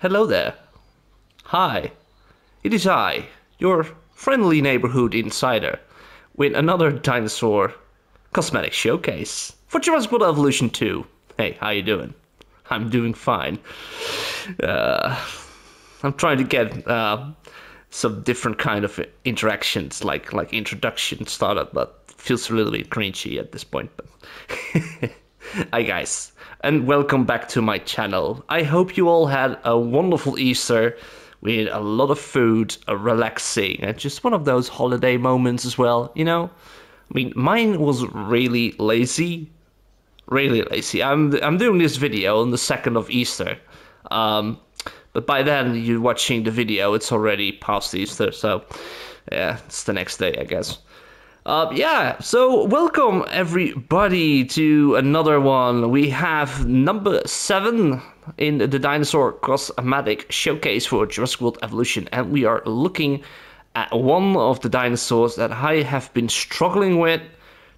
Hello there. Hi. It is I, your friendly neighborhood insider, with another dinosaur cosmetic showcase for Jurassic World Evolution 2. Hey, how you doing? I'm doing fine. I'm trying to get some different kind of interactions, like introduction started, but feels a little bit cringy at this point. But hi guys, and welcome back to my channel. I hope you all had a wonderful Easter with a lot of food, relaxing, and just one of those holiday moments as well, you know? I mean, mine was really lazy. Really lazy. I'm doing this video on the 2nd of Easter. But by then you're watching the video, it's already past Easter, so yeah, it's the next day, I guess. Yeah, so welcome everybody to another one. We have number 7 in the Dinosaur Cosmetic Showcase for Jurassic World Evolution, and we are looking at one of the dinosaurs that I have been struggling with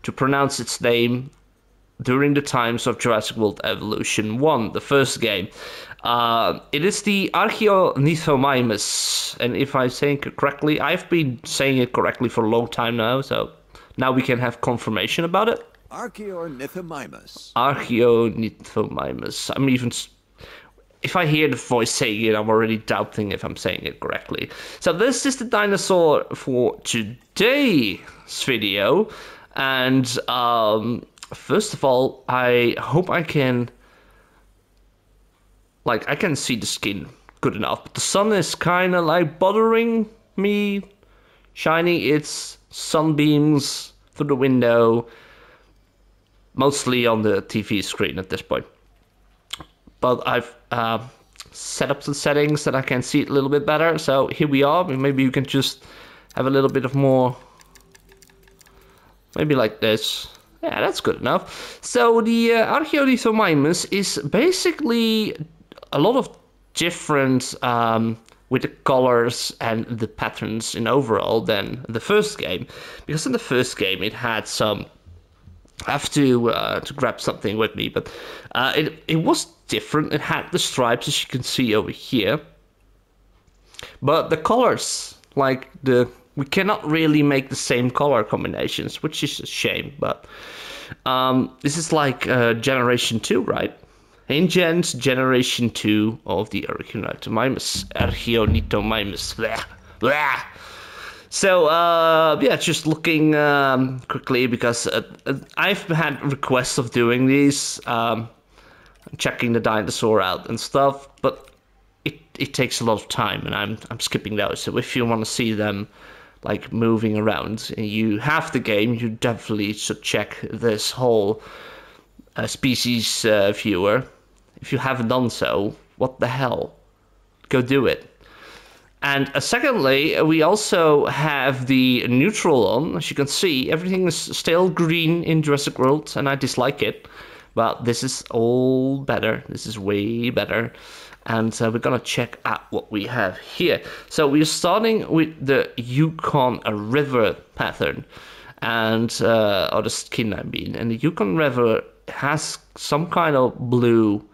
to pronounce its name during the times of Jurassic World Evolution 1, the first game. It is the Archaeornithomimus, and if I'm saying it correctly, I've been saying it correctly for a long time now, so now we can have confirmation about it. Archaeornithomimus. Archaeornithomimus. I'm even... If I hear the voice saying it, I'm already doubting if I'm saying it correctly. So this is the dinosaur for today's video, and first of all, I hope I can... I can see the skin good enough, but the sun is kind of like bothering me, shining its sunbeams through the window, mostly on the TV screen at this point. But I've set up the settings that I can see it a little bit better, so here we are. Maybe you can just have a little bit of more, maybe like this. Yeah, that's good enough. So the Archaeornithomimus is basically a lot of different with the colors and the patterns in overall than the first game, because in the first game it had some... I have to grab something with me, but it was different. It had the stripes, as you can see over here, but the colors, we cannot really make the same color combinations, which is a shame. But this is like generation 2, right? Ingen's generation 2 of the Archaeornithomimus. Blah, blah. So, yeah, just looking quickly, because I've had requests of doing these, checking the dinosaur out and stuff, but it takes a lot of time, and I'm skipping those. So if you want to see them like moving around and you have the game, you definitely should check this whole species viewer. If you haven't done so, what the hell? Go do it. And secondly, we also have the neutral on. As you can see, everything is still green in Jurassic World, and I dislike it. But this is all better. This is way better. And we're gonna check out what we have here. So we're starting with the Yukon River pattern, and or the skin, I mean. And the Yukon River has some kind of blue,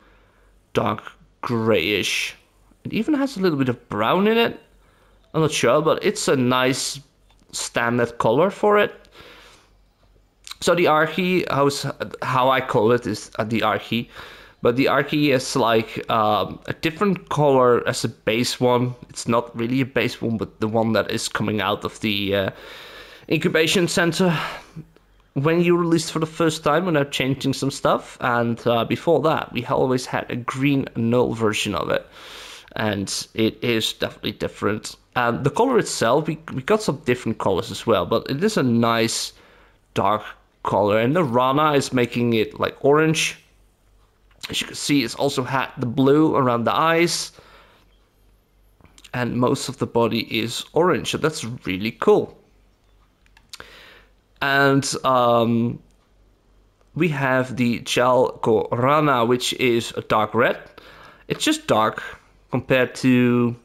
dark grayish. It even has a little bit of brown in it. I'm not sure, but it's a nice standard color for it. So the Archae, how I call it is the Archae. But the Archae is like a different color as a base one. It's not really a base one, but the one that is coming out of the incubation center when you released for the first time, when they're changing some stuff. And before that, we always had a green null version of it. And it is definitely different. The color itself, we got some different colors as well, but it is a nice dark color. And the Rana is making it like orange. As you can see, it's also had the blue around the eyes. And most of the body is orange, so that's really cool. And we have the Chalcorana, which is a dark red. It's just dark compared to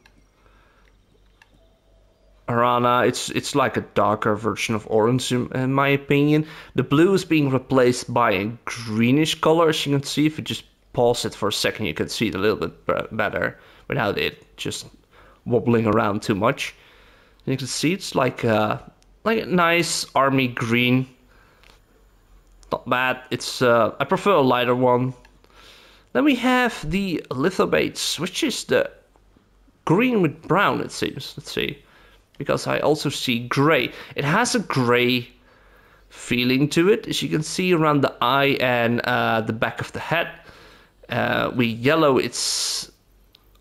Arana. It's like a darker version of orange in my opinion. The blue is being replaced by a greenish color, as you can see. If you just pause it for a second, you can see it a little bit better. without it just wobbling around too much. And you can see it's like a nice army green. Not bad. It's I prefer a lighter one. Then we have the lithobates, which is the green with brown, it seems. Let's see. Because I also see gray. It has a gray feeling to it, as you can see around the eye and the back of the head. With yellow, it's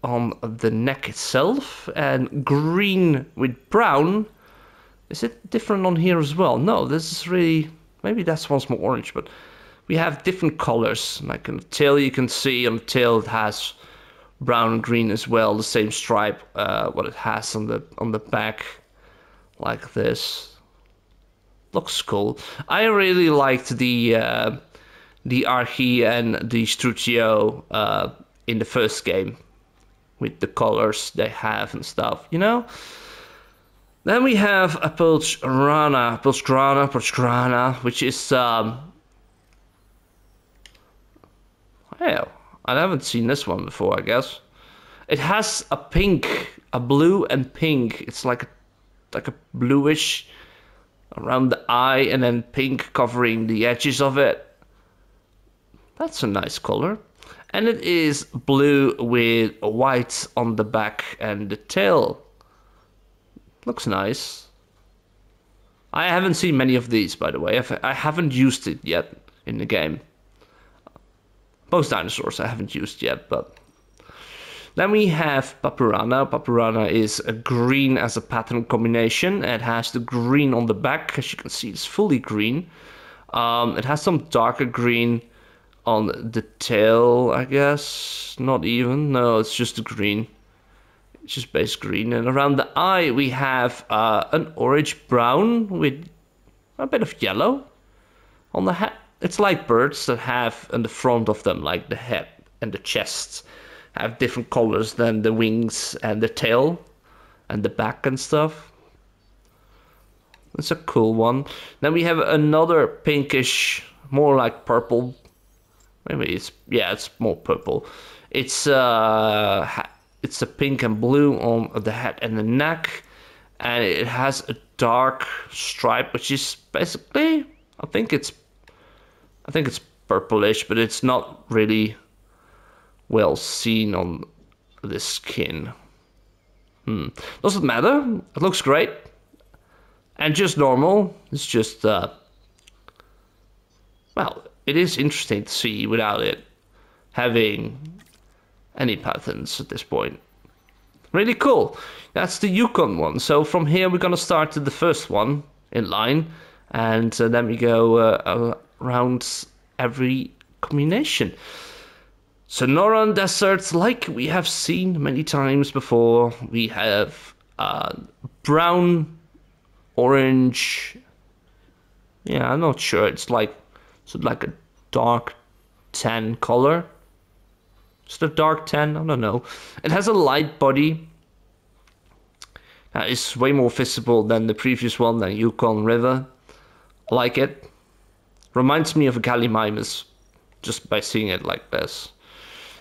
on the neck itself, and green with brown. Is it different on here as well? No, this is really, maybe that's one's more orange, but we have different colors. Like on the tail, you can see on the tail it has brown and green as well, the same stripe what it has on the back, like this. Looks cool. I really liked the Archae and the Struccio in the first game, with the colors they have and stuff, you know? Then we have a Pilchgrana, which is I haven't seen this one before, I guess. It has a pink, a blue and pink. It's like a bluish around the eye and then pink covering the edges of it. That's a nice color. And it is blue with white on the back and the tail. Looks nice. I haven't seen many of these, by the way. I haven't used it yet in the game. Most dinosaurs I haven't used yet, but... Then we have Papurana. Papurana is a green as a pattern combination. It has the green on the back. As you can see, it's fully green. It has some darker green on the tail, I guess. Not even. No, it's just the green. It's just base green. And around the eye, we have an orange-brown with a bit of yellow on the head. It's like birds that have in the front of them, like the head and the chest, have different colors than the wings and the tail and the back and stuff. That's a cool one. Then we have another pinkish, more like purple. Maybe it's more purple. It's a pink and blue on the head and the neck, and it has a dark stripe, which is basically, I think it's purplish, but it's not really well seen on the skin. Doesn't matter. It looks great. And just normal. It's just, well, it is interesting to see without it having any patterns at this point. Really cool. That's the Yukon one. So from here, we're going to start to the first one in line. And then we go around every combination. Sonoran deserts, like we have seen many times before. We have brown, orange. Yeah, I'm not sure. It's like a dark tan color. Is it a dark tan? I don't know. It has a light body. It's way more visible than the previous one, the Yukon River. I like it. Reminds me of a Gallimimus, just by seeing it like this.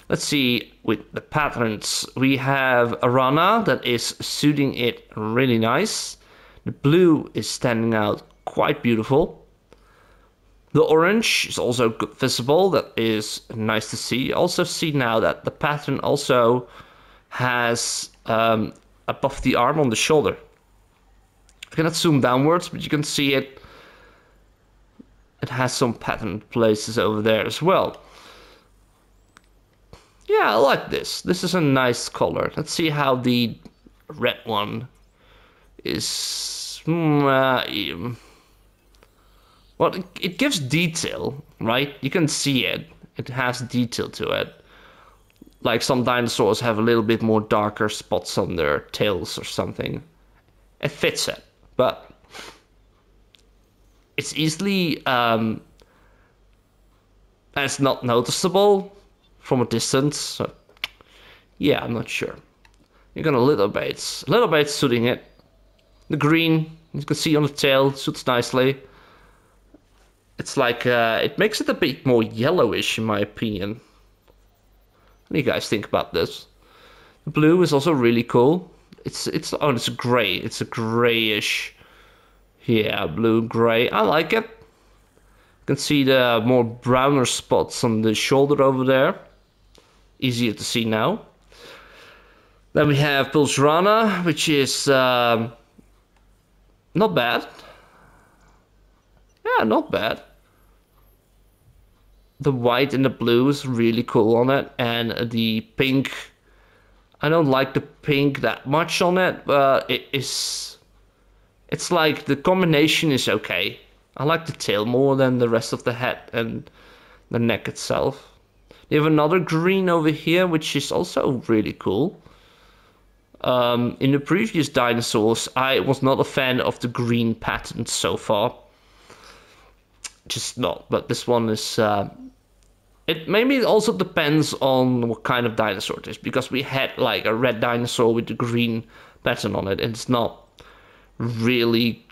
Let's see, with the patterns, we have a Rana that is suiting it really nice. The blue is standing out quite beautiful. The orange is also good visible, that is nice to see. Also see now that the pattern also has above the arm on the shoulder. I cannot zoom downwards, but you can see it. It has some pattern places over there as well. Yeah, I like this. This is a nice color. Let's see how the red one is. Well, it gives detail, right? You can see it. It has detail to it. Like some dinosaurs have a little bit more darker spots on their tails or something. It fits it, but it's easily it's not noticeable from a distance. So yeah, I'm not sure. You're gonna lithobates suiting it. The green, you can see on the tail, suits nicely. It's like it makes it a bit more yellowish in my opinion. What do you guys think about this? Blue is also really cool. It's gray. It's a grayish. Yeah, blue gray. I like it. You can see the more browner spots on the shoulder over there. Easier to see now. Then we have Pulsarana, which is not bad. Yeah, not bad. The white and the blue is really cool on it, and the pink. I don't like the pink that much on it, but it's like the combination is okay. I like the tail more than the rest of the head and the neck itself. They have another green over here, which is also really cool. In the previous dinosaurs, I was not a fan of the green pattern so far. Just not, but this one is... Maybe also depends on what kind of dinosaur it is, because we had like a red dinosaur with the green pattern on it, and it's not really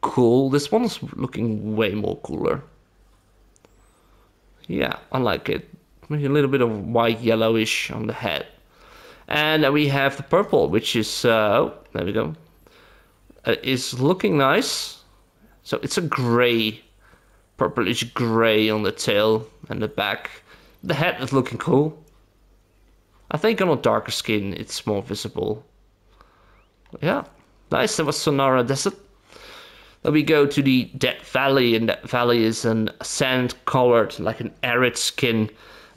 cool. This one is looking way more cooler. Yeah, I like it. Maybe a little bit of white yellowish on the head. And then we have the purple, which is, oh, there we go. Is looking nice. So it's a gray, purplish gray on the tail and the back. The head is looking cool. I think on a darker skin it's more visible. Yeah, nice. That was Sonara Desert. Then we go to the Dead Valley, and Dead Valley is a sand-colored, like an arid skin.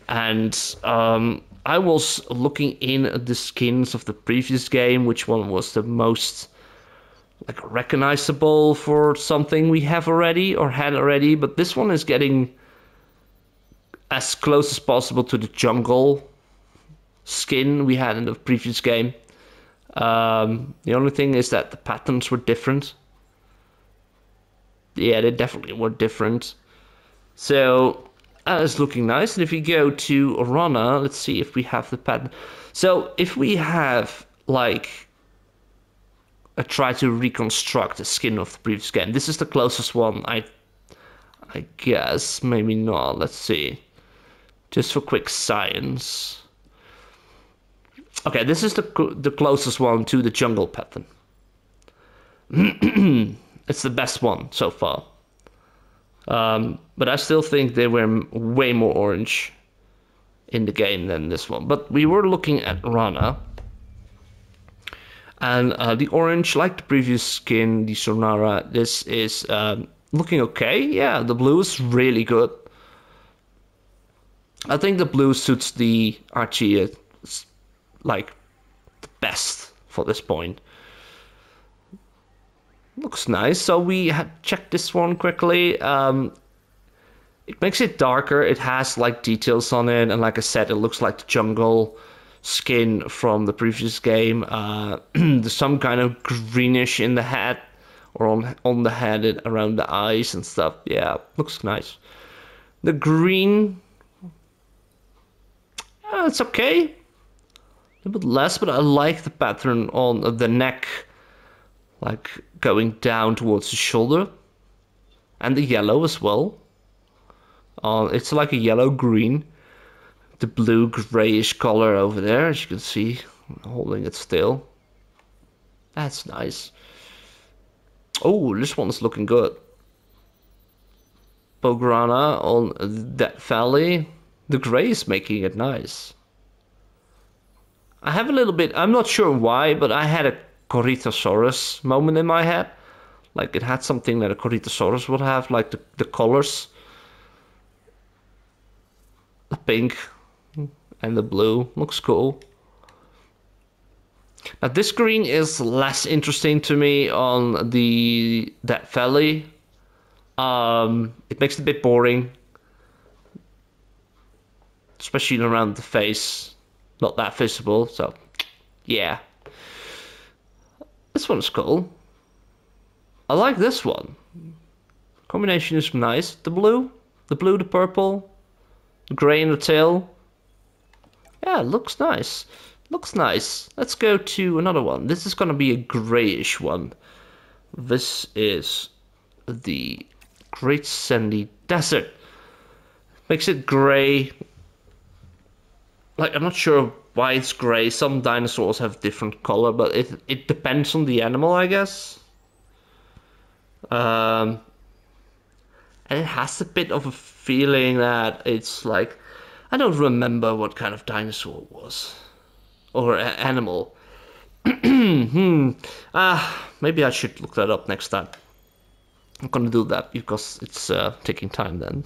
And I was looking in at the skins of the previous game, which one was the most like recognizable for something we have already or had already, but this one is getting as close as possible to the jungle skin we had in the previous game. The only thing is that the patterns were different. Yeah, they definitely were different. So that is looking nice. And if we go to Orana, let's see if we have the pattern. So if we have like try to reconstruct the skin of the previous game. This is the closest one, I guess. Maybe not. Let's see. Just for quick science. Okay, this is the closest one to the jungle pattern. It's the best one so far. But I still think they were way more orange in the game than this one. But we were looking at Rana. And the orange, like the previous skin, the Sonara, this is looking okay. Yeah, the blue is really good. I think the blue suits the Archaea like the best for this point. Looks nice. So we had checked this one quickly. It makes it darker. It has like details on it, and like I said, it looks like the jungle skin from the previous game. There's some kind of greenish in the head, or on the head and around the eyes and stuff. Yeah, looks nice. The green, it's okay. A little bit less, but I like the pattern on the neck, like going down towards the shoulder, and the yellow as well. It's like a yellow green. The blue grayish color over there, as you can see, holding it still. That's nice. Oh, this one's looking good. Pograna on that valley. The gray is making it nice. I have a little bit, I'm not sure why, but I had a Corythosaurus moment in my head. Like it had something that a Corythosaurus would have, like the colors. The pink and the blue looks cool. Now this green is less interesting to me on that valley. It makes it a bit boring, especially around the face. Not that visible, so yeah. This one's cool. I like this one. Combination is nice. The blue, the purple, the gray in the tail. Yeah, looks nice. Looks nice. Let's go to another one. This is gonna be a grayish one. This is the Great Sandy Desert. Makes it gray. Like, I'm not sure whites, gray. Some dinosaurs have different color, but it depends on the animal, I guess. And it has a bit of a feeling that it's like, I don't remember what kind of dinosaur it was, or animal. Maybe I should look that up next time. I'm gonna do that because it's taking time then.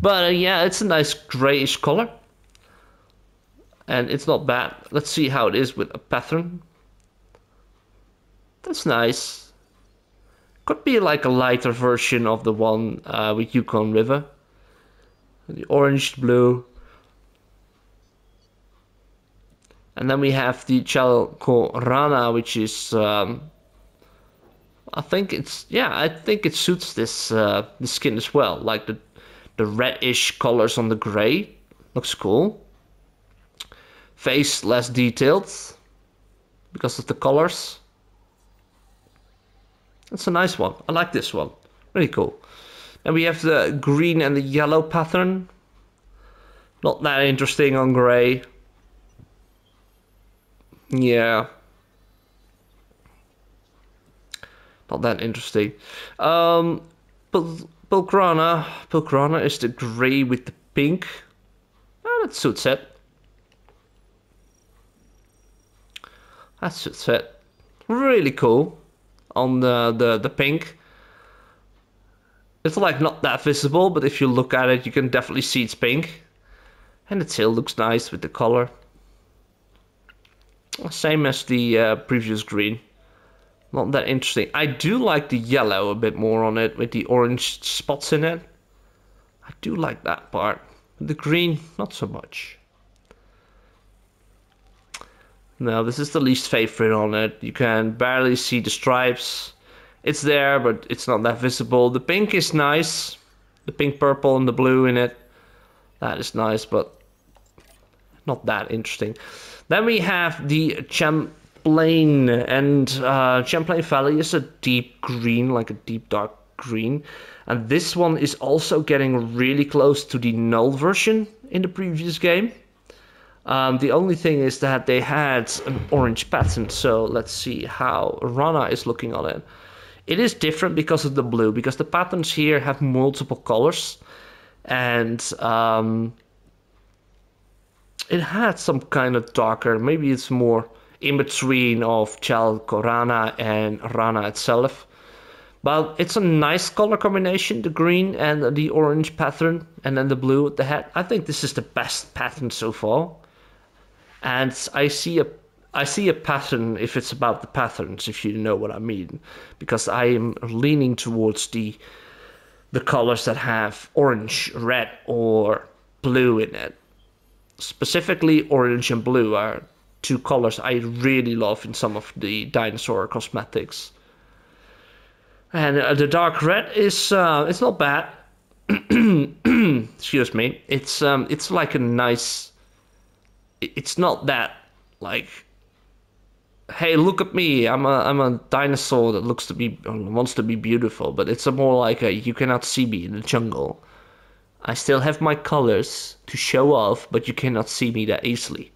But yeah, it's a nice grayish color. And it's not bad. Let's see how it is with a pattern. That's nice. Could be like a lighter version of the one with Yukon River. The orange, blue. And then we have the Chalcorana, which is I think it suits this the skin as well. Like the reddish colors on the gray. Looks cool. Face less detailed because of the colors. That's a nice one. I like this one. Really cool. And we have the green and the yellow pattern. Not that interesting on gray. Yeah. Not that interesting. Pilgrana is the gray with the pink. Oh, that suits it. That suits it. Really cool. On the pink. It's like not that visible, but if you look at it, you can definitely see it's pink. And the tail looks nice with the color. Same as the previous green. Not that interesting. I do like the yellow a bit more on it with the orange spots in it. I do like that part. The green, not so much. No, this is the least favorite on it. You can barely see the stripes. It's there, but it's not that visible. The pink is nice. The pink, purple, and the blue in it. That is nice, but not that interesting. Then we have the Champlain, and Champlain Valley is a deep green, like a deep dark green. And this one is also getting really close to the null version in the previous game. The only thing is that they had an orange pattern, so let's see how Rana is looking on it. It is different because of the blue, because the patterns here have multiple colors, and it had some kind of darker, maybe it's more in between of Chalcorana and Rana itself. But it's a nice color combination, the green and the orange pattern, and then the blue with the head. I think this is the best pattern so far. And I see a pattern if it's about the patterns, if you know what I mean. Because I am leaning towards the colors that have orange, red, or blue in it. Specifically, orange and blue are two colors I really love in some of the dinosaur cosmetics. And the dark red is it's not bad. Excuse me. It's like a nice. It's not that like, hey, look at me. I'm a dinosaur that wants to be beautiful. But it's a more like a, you cannot see me in the jungle. I still have my colors to show off, but you cannot see me that easily.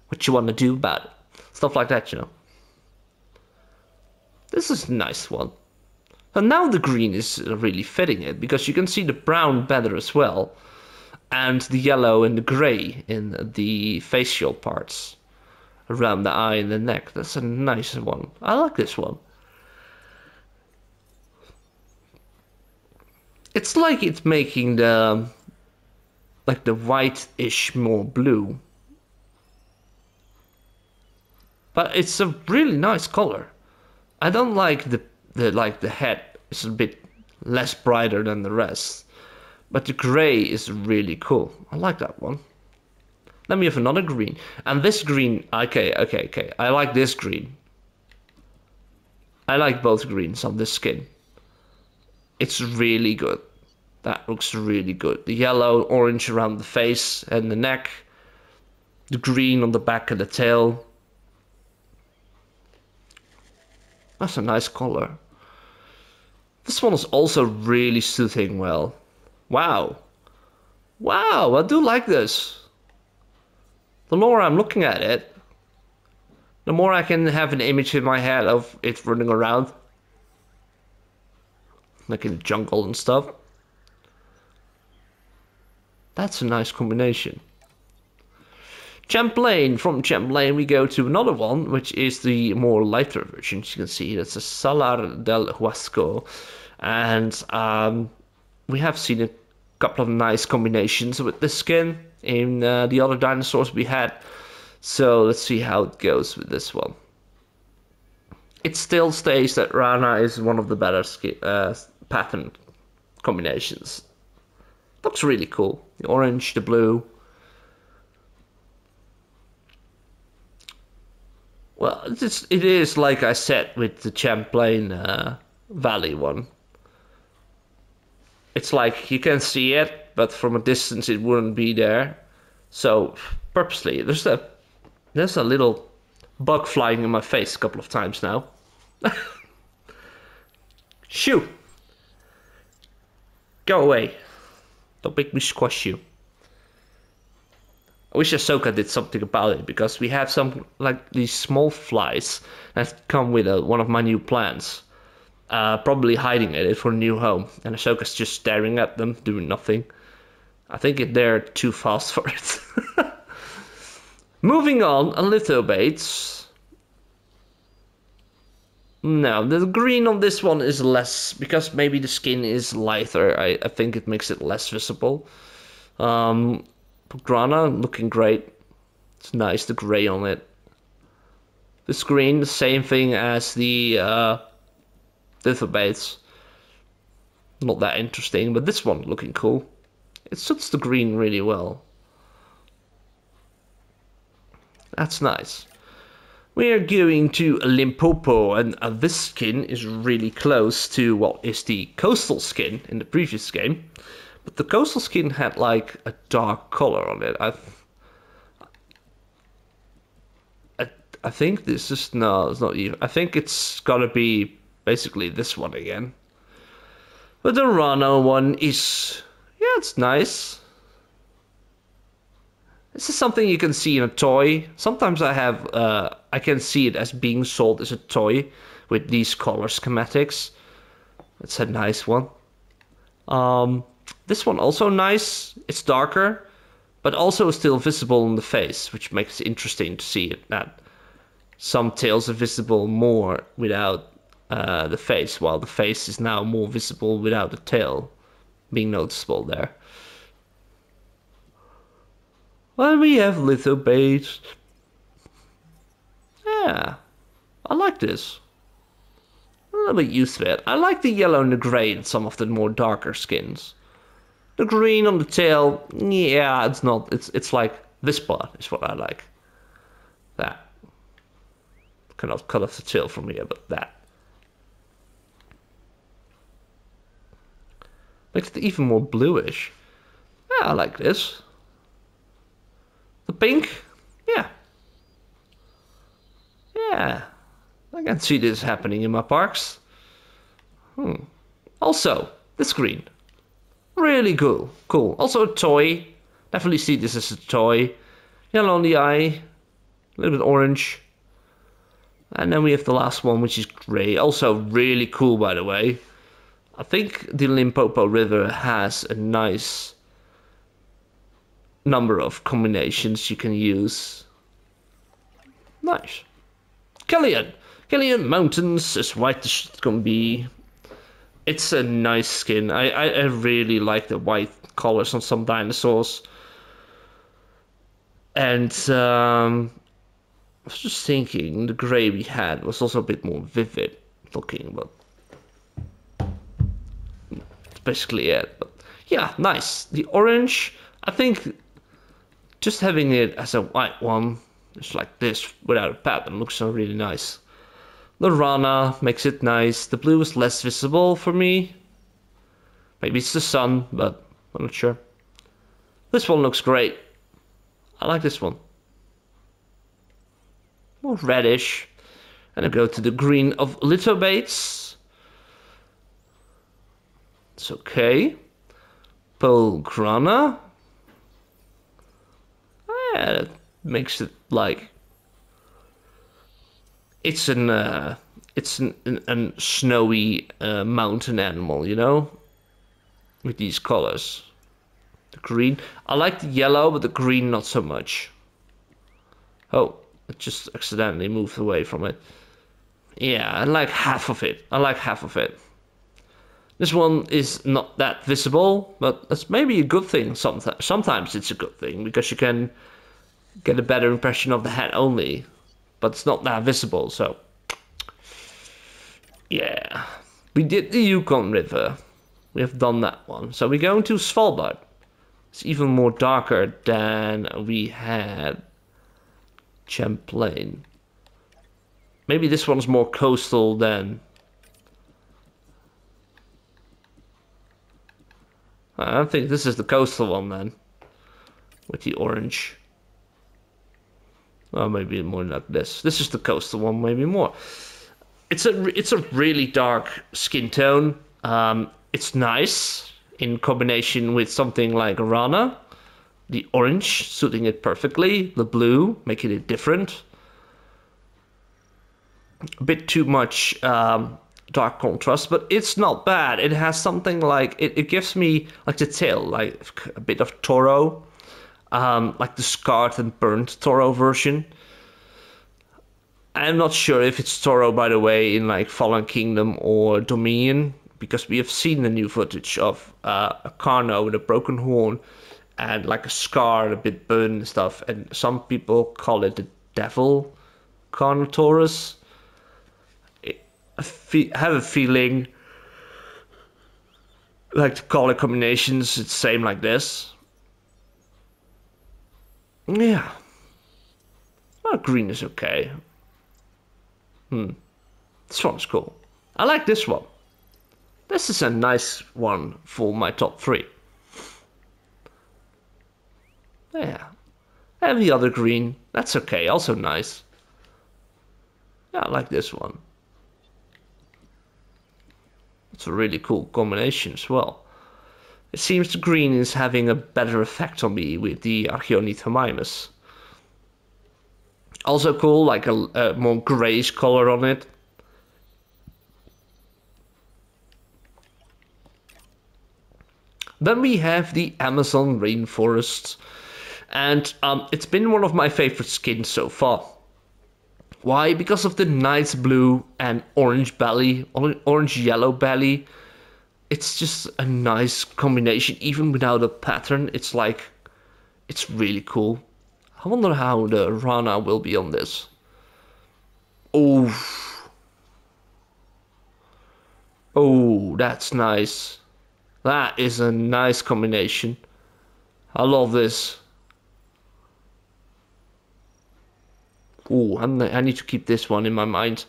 What you want to do about it? Stuff like that, you know. This is a nice one. And now the green is really fitting it, because you can see the brown better as well. And the yellow and the grey in the facial parts. Around the eye and the neck. That's a nice one. I like this one. It's like it's making the white-ish more blue. But it's a really nice color. I don't like the head. It's a bit less brighter than the rest. But the gray is really cool. I like that one. Then we have another green. And this green, okay. I like this green. I like both greens on this skin. It's really good. That looks really good. The yellow, orange around the face and the neck. The green on the back and the tail. That's a nice color. This one is also really soothing well. Wow. Wow, I do like this. the more I'm looking at it, the more I can have an image in my head of it running around. Like in the jungle and stuff. That's a nice combination. Champlain. From Champlain we go to another one, which is the more lighter version. As you can see, that's a Salar del Huasco. And we have seen a couple of nice combinations with the skin in the other dinosaurs we had. So let's see how it goes with this one. It still stays that Rana is one of the better pattern combinations. Looks really cool. The orange, the blue. Well, it is like I said with the Champlain Valley one. It's like you can see it, but from a distance it wouldn't be there. So purposely, there's a little bug flying in my face a couple of times now. Shoo! Go away. Don't make me squash you. I wish Ahsoka did something about it, because we have some, like, these small flies that come with one of my new plants. Probably hiding it for a new home. And Ahsoka's just staring at them, doing nothing. I think they're too fast for it. Moving on, lithobates. No, the green on this one is less, because maybe the skin is lighter. I think it makes it less visible. Grana looking great. It's nice, the gray on it. This green, the same thing as the lithobates. Not that interesting, but this one looking cool. It suits the green really well. That's nice. We are going to Limpopo, and this skin is really close to what is the coastal skin in the previous game. But the coastal skin had like a dark color on it. I think this is, no, it's not even. I think it's gotta be basically this one again. But the Rana one is, yeah, it's nice. This is something you can see in a toy. Sometimes I can see it as being sold as a toy with these color schematics. It's a nice one. This one also nice. It's darker, but also still visible in the face, which makes it interesting to see it. That some tails are visible more without the face, while the face is now more visible without the tail being noticeable there. Well, we have lithobates. Yeah, I like this. A little bit used to it. I like the yellow and the grey in some of the more darker skins. The green on the tail, yeah, it's not. It's like this part is what I like. That. Cannot cut off the tail from here, but that. Makes it even more bluish. Yeah, I like this. The pink, yeah. Yeah, I can see this happening in my parks. Also, this green. Really cool. Cool. Also a toy. Definitely see this as a toy. Yellow on the eye. A little bit orange. And then we have the last one, which is grey. Also really cool, by the way. I think the Limpopo River has a nice number of combinations you can use. Nice. Kellyan. Kellyan Mountains, as white as it can be. It's a nice skin. I really like the white colors on some dinosaurs. And I was just thinking the gray we had was also a bit more vivid looking, but that's basically it. But yeah, nice. The orange, I think just having it as a white one, just like this, without a pattern, looks so really nice. The Rana makes it nice. The blue is less visible for me. Maybe it's the sun, but I'm not sure. This one looks great. I like this one. More reddish. And I go to the green of lithobates. It's okay. Polgrana. Yeah, makes it like it's an snowy mountain animal, you know, with these colors. The green, I like the yellow, but the green not so much. Oh, it just accidentally moved away from it. Yeah, I like half of it. I like half of it. This one is not that visible, but that's maybe a good thing. Sometimes it's a good thing because you can get a better impression of the head only, but it's not that visible. So yeah, we did the Yukon River. We have done that one. So we're going to Svalbard. It's even more darker than we had Champlain. Maybe this one's more coastal than... I don't think this is the coastal one then. With the orange. Or maybe more like this. This is the coastal one, maybe more. It's a really dark skin tone. It's nice in combination with something like Rana. The orange suiting it perfectly. The blue making it different. A bit too much dark contrast, but it's not bad. It has something like it gives me like the tail, like a bit of Toro, like the scarred and burnt Toro version. I'm not sure if it's Toro, by the way, in like Fallen Kingdom or Dominion, because we have seen the new footage of a Carno with a broken horn and like a scar, a bit burned and stuff, and some people call it the devil Carnotaurus. I have a feeling like the color combinations, it's the same like this. Yeah. Oh, green is okay. This one's cool. I like this one. This is a nice one for my top 3. Yeah. And the other green, that's okay, also nice. Yeah, I like this one. It's a really cool combination as well. It seems the green is having a better effect on me with the Archaeornithomimus. Also cool, like a more grayish color on it. Then we have the Amazon rainforest. And it's been one of my favorite skins so far. Why? Because of the nice blue and orange belly, orange-yellow belly. It's just a nice combination, even without a pattern. It's like, it's really cool. I wonder how the Rana will be on this. Oh. Oh, that's nice. That is a nice combination. I love this. Oh, I need to keep this one in my mind.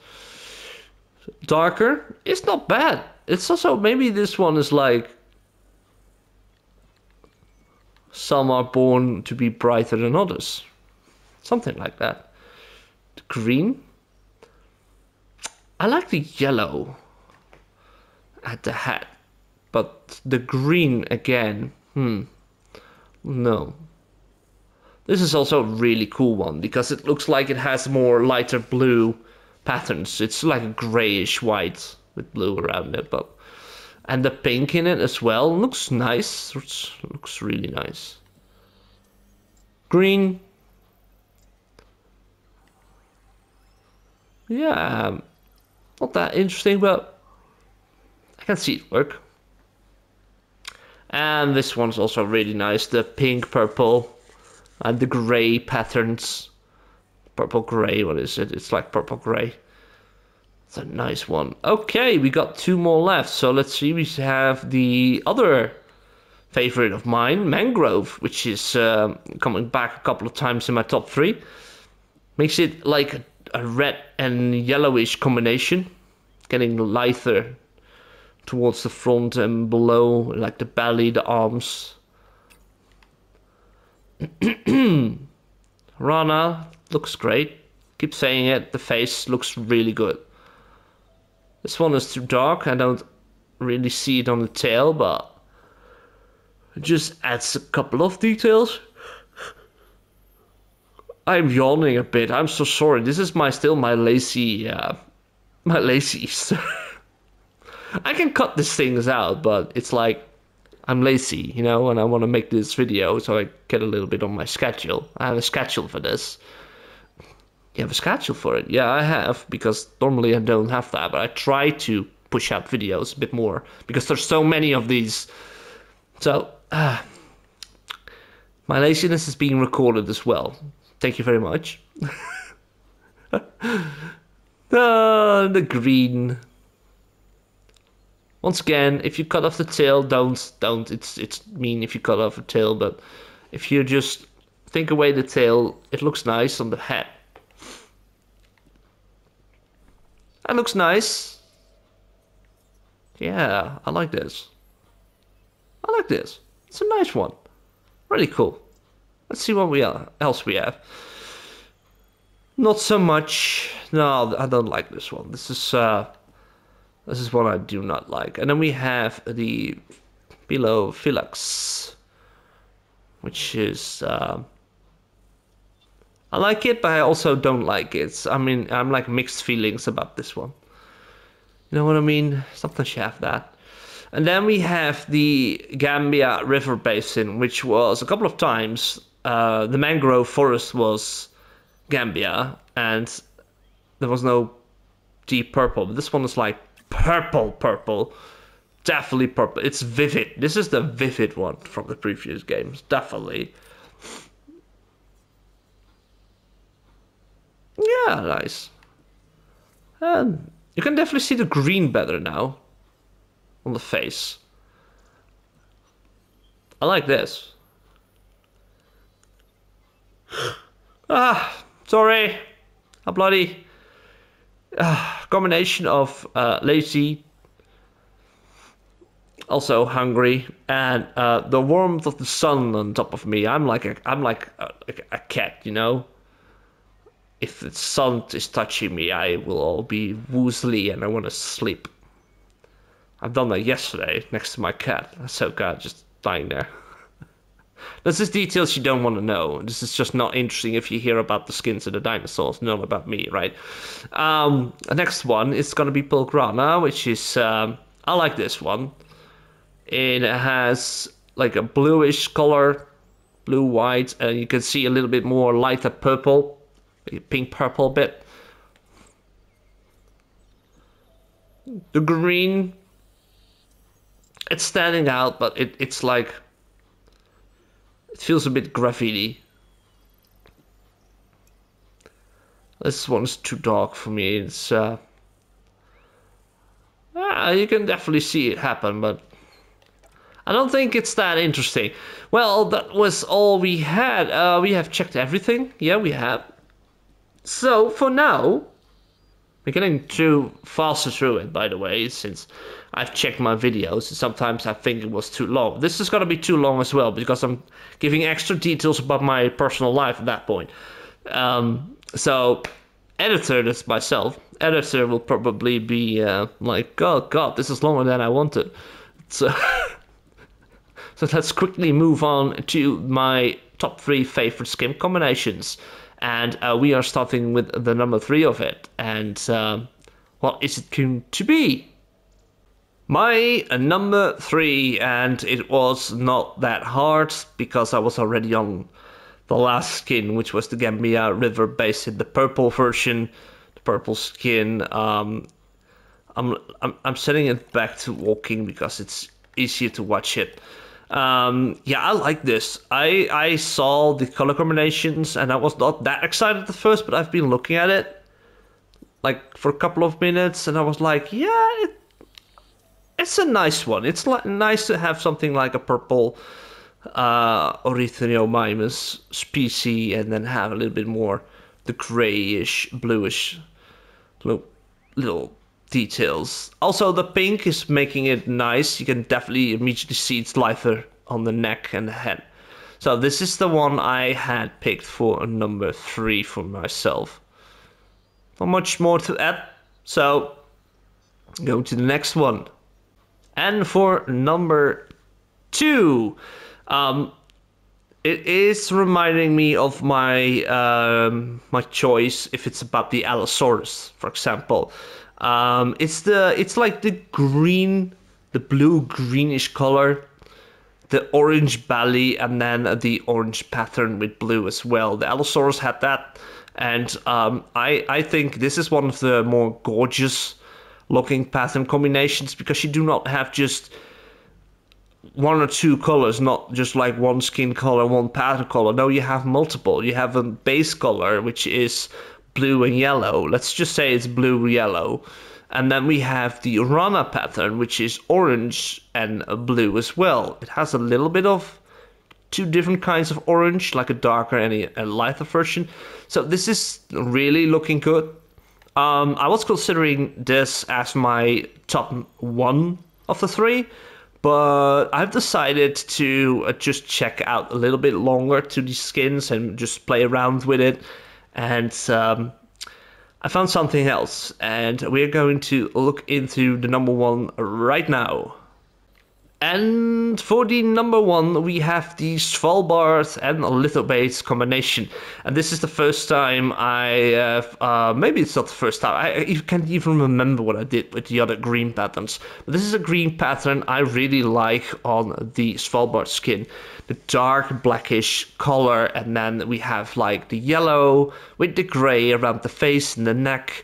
Darker, it's not bad. It's also, maybe this one is like, some are born to be brighter than others. Something like that. The green. I like the yellow at the hat. But the green again, no. This is also a really cool one because it looks like it has more lighter blue patterns. It's like a grayish white with blue around it, but and the pink in it as well looks nice. It looks really nice. Green. Yeah, not that interesting, but I can see it work. And this one's also really nice. The pink, purple, and the gray patterns. Purple gray, what is it? It's like purple gray. It's a nice one. Okay, we got 2 more left. So let's see. We have the other favorite of mine, mangrove, which is coming back a couple of times in my top 3. Makes it like a red and yellowish combination. Getting lighter towards the front and below, like the belly, the arms. Rana looks great. Keep saying it, the face looks really good. This one is too dark, I don't really see it on the tail, but it just adds a couple of details. I'm yawning a bit. I'm so sorry. This is still my lazy Easter. I can cut these things out, but it's like I'm lazy, you know, and I want to make this video so I get a little bit on my schedule. I have a schedule for this. You have a schedule for it? Yeah, I have, because normally I don't have that, but I try to push out videos a bit more because there's so many of these. So, my laziness is being recorded as well. Thank you very much. The green. Once again, if you cut off the tail, don't. It's mean if you cut off a tail, but if you just think away the tail, it looks nice on the head. That looks nice. Yeah, I like this. I like this. It's a nice one. Really cool. Let's see what else we have. Not so much. No, I don't like this one. This is one I do not like. And then we have the Pilophylax, which is I like it, but I also don't like it. I mean, I'm like mixed feelings about this one. You know what I mean? Sometimes you have that. And then we have the Gambia River Basin, which was a couple of times. The mangrove forest was Gambia, and there was no deep purple. But this one is like purple. Definitely purple. It's vivid. This is the vivid one from the previous games. Definitely. Yeah, nice. And you can definitely see the green better now on the face. I like this. Sorry. A bloody combination of lazy, also hungry, and the warmth of the sun on top of me. I'm like a cat, you know. If the sun is touching me, I will all be woozly and I want to sleep. I've done that yesterday next to my cat. So God, just lying there. That's just details you don't want to know. This is just not interesting if you hear about the skins of the dinosaurs, not about me, right? The next one is gonna be Pilgrana, which is I like this one. It has like a bluish color, blue white, and you can see a little bit more lighter purple. Pink purple bit. The green, it's standing out, but it's like, it feels a bit graffiti. This one's too dark for me. It's you can definitely see it happen, but I don't think it's that interesting. Well, that was all we had. We have checked everything. Yeah, we have. So, for now, we're getting faster through it, by the way, since I've checked my videos. Sometimes I think it was too long. This is going to be too long as well, because I'm giving extra details about my personal life at that point. So, editor, that's myself. Editor will probably be like, oh God, this is longer than I wanted. So, so let's quickly move on to my top 3 favorite skin combinations. And we are starting with the number 3 of it. And what is it going to be? My number 3, and it was not that hard because I was already on the last skin, which was the Gambia River Basin, the purple version, the purple skin. I'm setting it back to walking because it's easier to watch it. Yeah, I like this. I saw the color combinations and I was not that excited at first, but I've been looking at it like for a couple of minutes and I was like, yeah, it's a nice one. It's nice to have something like a purple Archaeornithomimus species and then have a little bit more the grayish, bluish little details. Also, the pink is making it nice. You can definitely immediately see it's lighter on the neck and the head. So this is the one I had picked for number 3 for myself. Not much more to add. So go to the next one. And for number 2, It is reminding me of my my choice if it's about the Allosaurus, for example. It's like the green, the blue greenish color, the orange belly, and then the orange pattern with blue as well. The Allosaurus had that, and I think this is one of the more gorgeous looking pattern combinations because you do not have just one or two colors, not just like one skin color, one pattern color. No, you have multiple. You have a base color, which is blue and yellow. Let's just say it's blue yellow. And then we have the Rana pattern, which is orange and blue as well. It has a little bit of two different kinds of orange, like a darker and a lighter version. So this is really looking good. I was considering this as my top one of the three, but I've decided to just check out a little bit longer to these skins and just play around with it. And I found something else, and we're going to look into the number one right now. And for the number one, we have the Svalbard and Lithobates combination. And this is the first time I have, maybe it's not the first time, I can't even remember what I did with the other green patterns. But this is a green pattern I really like on the Svalbard skin. The dark blackish color, and then we have like the yellow with the gray around the face and the neck.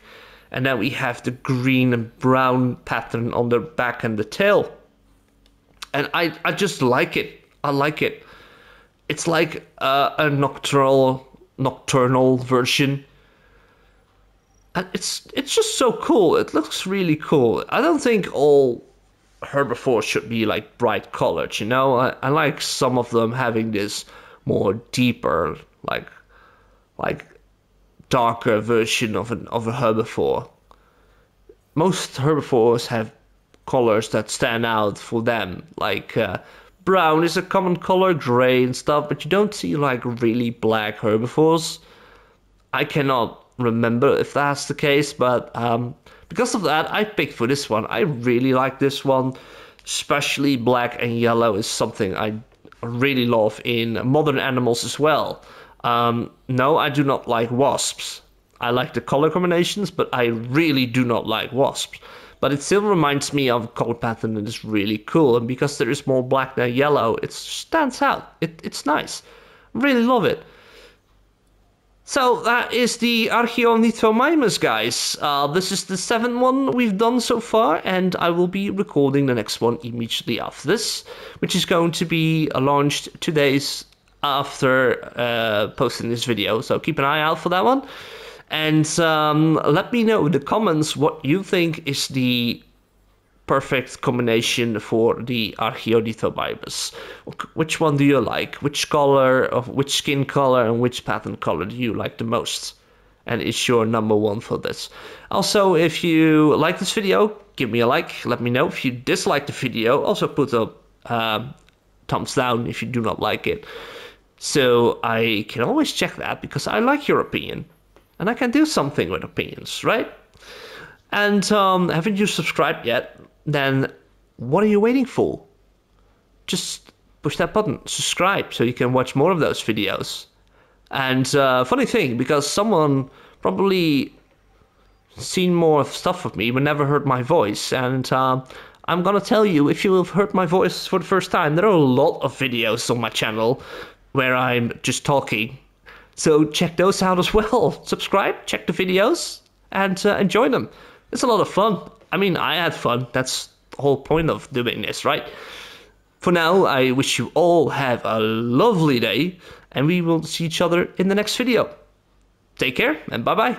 And then we have the green and brown pattern on the back and the tail. And I just like it. I like it. It's like a nocturnal version. And it's just so cool. It looks really cool. I don't think all herbivores should be like bright colored, you know? I like some of them having this more deeper, like darker version of a herbivore. Most herbivores have colors that stand out for them, like brown is a common color, gray and stuff, but you don't see like really black herbivores. I cannot remember if that's the case, but because of that I picked for this one. I really like this one, especially black and yellow is something I really love in modern animals as well. No, I do not like wasps. I like the color combinations, but I really do not like wasps. But it still reminds me of a color pattern that is really cool, and because there is more black than yellow, it stands out. It's nice. Really love it. So that is the Archaeornithomimus, guys. This is the 7th one we've done so far, and I will be recording the next one immediately after this, which is going to be launched 2 days after posting this video. So keep an eye out for that one. And let me know in the comments what you think is the perfect combination for the Archaeornithomimus. Which one do you like? Which color, of which skin color and which pattern color do you like the most? And is your number one for this? Also, if you like this video, give me a like. Let me know if you dislike the video. Also put a thumbs down if you do not like it. So I can always check that because I like your opinion. And I can do something with opinions, right? And haven't you subscribed yet? Then what are you waiting for? Just push that button, subscribe, so you can watch more of those videos. And funny thing, because someone probably seen more stuff of me but never heard my voice. And I'm gonna tell you, if you have heard my voice for the first time, there are a lot of videos on my channel where I'm just talking. So check those out as well. Subscribe, check the videos, and enjoy them. It's a lot of fun. I mean, I had fun. That's the whole point of doing this, right? For now, I wish you all have a lovely day, and we will see each other in the next video. Take care, and bye-bye.